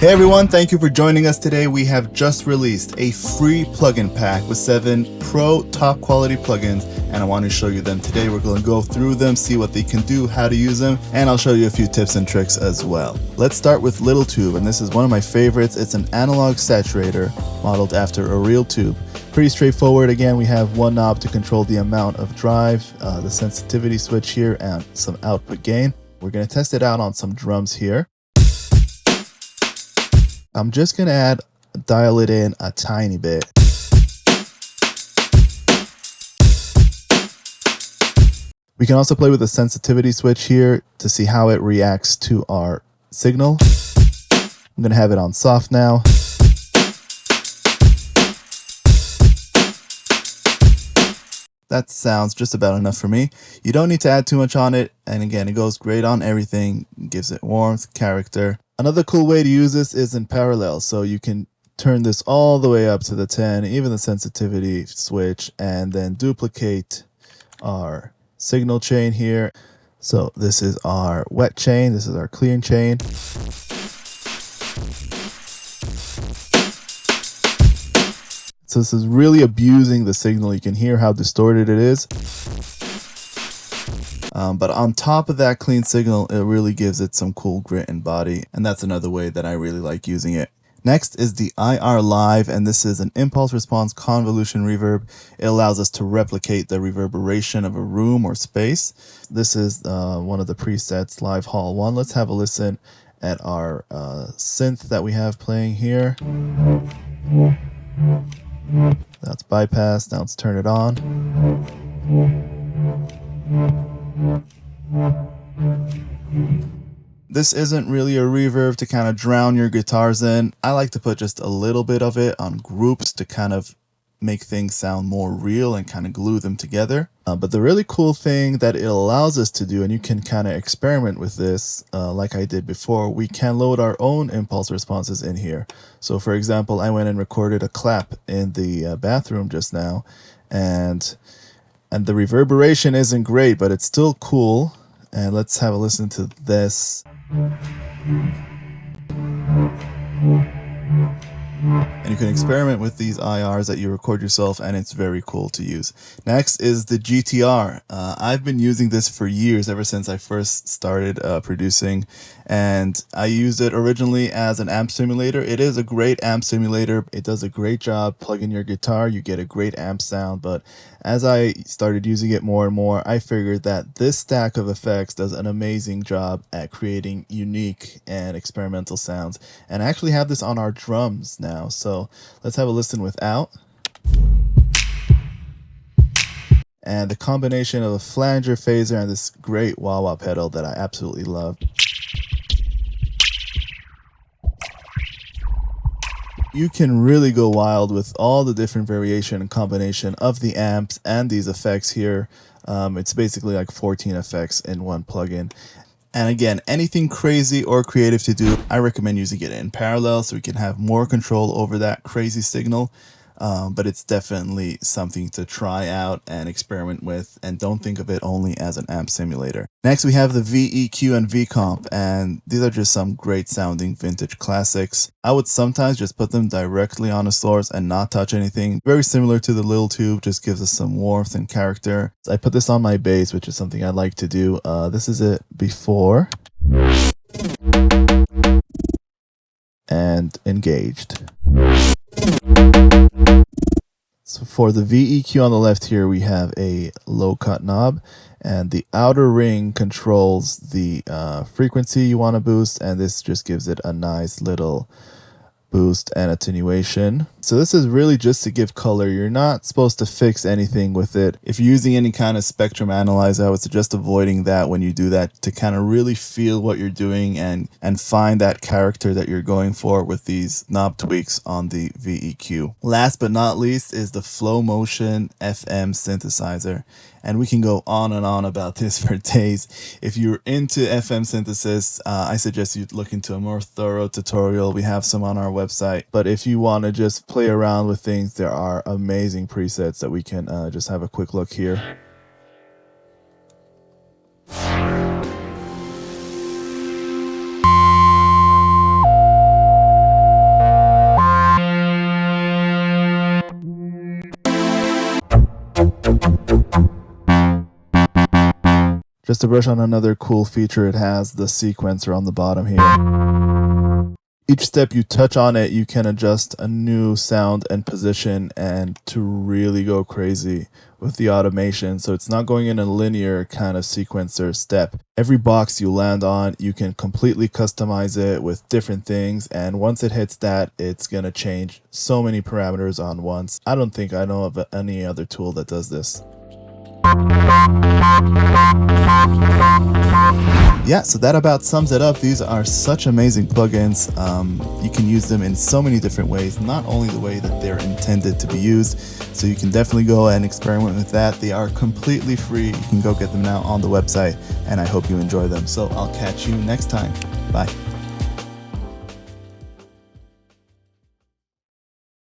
Hey everyone, thank you for joining us today. We have just released a free plugin pack with 7 pro top quality plugins, and I want to show you them today. We're going to go through them, see what they can do, how to use them, and I'll show you a few tips and tricks as well. Let's start with Little Tube, and this is one of my favorites. It's an analog saturator modeled after a real tube. Pretty straightforward. Again, we have one knob to control the amount of drive, the sensitivity switch here, and some output gain. We're going to test it out on some drums here. I'm just going to dial it in a tiny bit. We can also play with the sensitivity switch here to see how it reacts to our signal. I'm going to have it on soft now. That sounds just about enough for me. You don't need to add too much on it. And again, it goes great on everything. Gives it warmth, character. Another cool way to use this is in parallel. So you can turn this all the way up to the 10, even the sensitivity switch, and then duplicate our signal chain here. So this is our wet chain. This is our clean chain. So this is really abusing the signal. You can hear how distorted it is. But on top of that clean signal, it really gives it some cool grit and body. And that's another way that I really like using it. Next is the IR Live, and this is an impulse response convolution reverb. It allows us to replicate the reverberation of a room or space. This is one of the presets, Live Hall 1. Let's have a listen at our synth that we have playing here. That's bypass. Now let's turn it on. This isn't really a reverb to kind of drown your guitars in. I like to put just a little bit of it on groups to kind of make things sound more real and kind of glue them together. But the really cool thing that it allows us to do, and you can kind of experiment with this like I did before, we can load our own impulse responses in here. So for example, I went and recorded a clap in the bathroom just now, and the reverberation isn't great, but it's still cool. And let's have a listen to this. And you can experiment with these IRs that you record yourself, and it's very cool to use. Next is the GTR. I've been using this for years, ever since I first started producing, and I used it originally as an amp simulator. It is a great amp simulator. It does a great job plugging your guitar. You get a great amp sound, but as I started using it more and more, I figured that this stack of effects does an amazing job at creating unique and experimental sounds. And I actually have this on our drums now, so let's have a listen without. And the combination of a flanger, phaser, and this great wah-wah pedal that I absolutely love. You can really go wild with all the different variation and combination of the amps and these effects here. It's basically like 14 effects in one plugin. And again, anything crazy or creative to do, I recommend using it in parallel so we can have more control over that crazy signal. But it's definitely something to try out and experiment with, and don't think of it only as an amp simulator. Next, we have the VEQ and VC Comp, and these are just some great sounding vintage classics. I would sometimes just put them directly on the source and not touch anything. Very similar to the Little Tube, just gives us some warmth and character. So I put this on my bass, which is something I like to do. This is it before. And engaged. So for the VEQ on the left here, we have a low cut knob, and the outer ring controls the frequency you want to boost, and this just gives it a nice little boost and attenuation. So this is really just to give color. You're not supposed to fix anything with it. If you're using any kind of spectrum analyzer, I would suggest avoiding that when you do that, to kind of really feel what you're doing and find that character that you're going for with these knob tweaks on the VEQ. Last but not least is the Flow Motion FM synthesizer. And we can go on and on about this for days. If you're into FM synthesis, I suggest you look into a more thorough tutorial. We have some on our website. But if you want to just play around with things, there are amazing presets that we can just have a quick look here. Just to brush on another cool feature, it has the sequencer on the bottom here. Each step you touch on it, you can adjust a new sound and position, and to really go crazy with the automation. So it's not going in a linear kind of sequencer step. Every box you land on, you can completely customize it with different things. And once it hits that, it's going to change so many parameters on once. I don't think I know of any other tool that does this. Yeah, so that about sums it up. These are such amazing plugins. You can use them in so many different ways, not only the way that they're intended to be used. So you can definitely go and experiment with that. They are completely free. You can go get them now on the website, and I hope you enjoy them. So I'll catch you next time. Bye.